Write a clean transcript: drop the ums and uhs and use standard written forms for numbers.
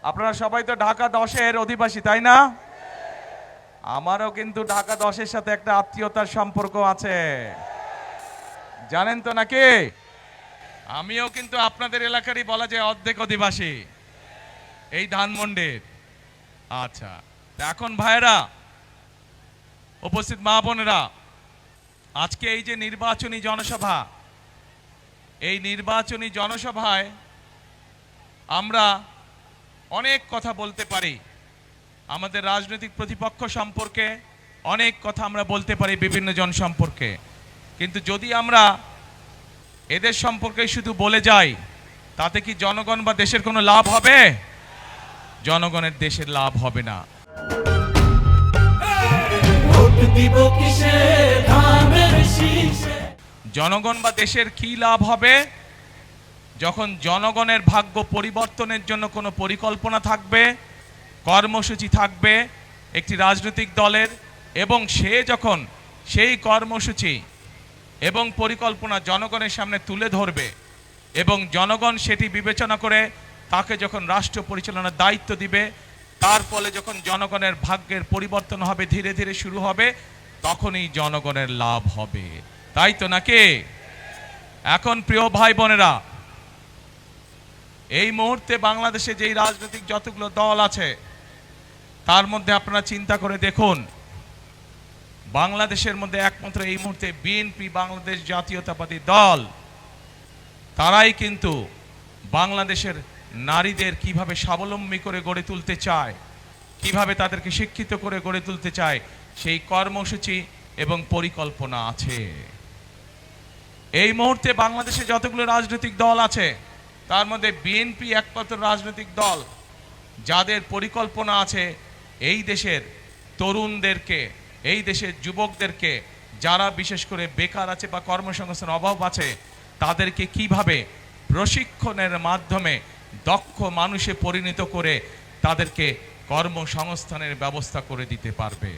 আপনারা সবাই তো ঢাকা 10-এর অধিবাসী, তাই না? আমারও কিন্তু ঢাকা 10-এর সাথে একটা আত্মীয়তার সম্পর্ক আছে, জানেন তো নাকি? আমিও কিন্তু আপনাদের এলাকারই বলা যায় অর্ধেক অধিবাসী, এই ধানমন্ডির। আচ্ছা, এখন ভাইরা, উপস্থিত মা বোনেরা, আজকে এই যে নির্বাচনী জনসভা, এই নির্বাচনী জনসভায় আমরা অনেক কথা বলতে পারি, আমাদের রাজনৈতিক প্রতিপক্ষ সম্পর্কে অনেক কথা আমরা বলতে পারি, বিভিন্ন জন সম্পর্কে। কিন্তু যদি আমরা এদের সম্পর্কে শুধু বলে যাই, তাতে কি জনগণ বা দেশের কোনো লাভ হবে? জনগণের দেশের লাভ হবে না। জনগণ বা দেশের কি লাভ হবে? যখন জনগণের ভাগ্য পরিবর্তনের জন্য কোনো পরিকল্পনা থাকবে, কর্মসূচি থাকবে একটি রাজনৈতিক দলের, এবং সে যখন সেই কর্মসূচি এবং পরিকল্পনা জনগণের সামনে তুলে ধরবে এবং জনগণ সেটি বিবেচনা করে তাকে যখন রাষ্ট্র পরিচালনার দায়িত্ব দিবে, তার ফলে যখন জনগণের ভাগ্যের পরিবর্তন হবে, ধীরে ধীরে শুরু হবে, তখনই জনগণের লাভ হবে। তাই তো নাকি? এখন প্রিয় ভাই বোনেরা, এই মুহূর্তে বাংলাদেশে যেই রাজনৈতিক যতগুলো দল আছে, তার মধ্যে আপনারা চিন্তা করে দেখুন, বাংলাদেশের মধ্যে একমাত্র এই মুহূর্তে বিএনপি, বাংলাদেশ জাতীয়তাবাদী দল, তারাই কিন্তু বাংলাদেশের নারীদের কিভাবে স্বাবলম্বী করে গড়ে তুলতে চায়, কিভাবে তাদেরকে শিক্ষিত করে গড়ে তুলতে চায়, সেই কর্মসূচি এবং পরিকল্পনা আছে। এই মুহূর্তে বাংলাদেশে যতগুলো রাজনৈতিক দল আছে, তার মধ্যে বিএনপি একমাত্র রাজনৈতিক দল যাদের পরিকল্পনা আছে এই দেশের তরুণদেরকে, এই দেশের যুবকদেরকে, যারা বিশেষ করে বেকার আছে বা কর্মসংস্থানের অভাব আছে, তাদেরকে কিভাবে প্রশিক্ষণের মাধ্যমে দক্ষ মানুষে পরিণত করে তাদেরকে কর্মসংস্থানের ব্যবস্থা করে দিতে পারবে।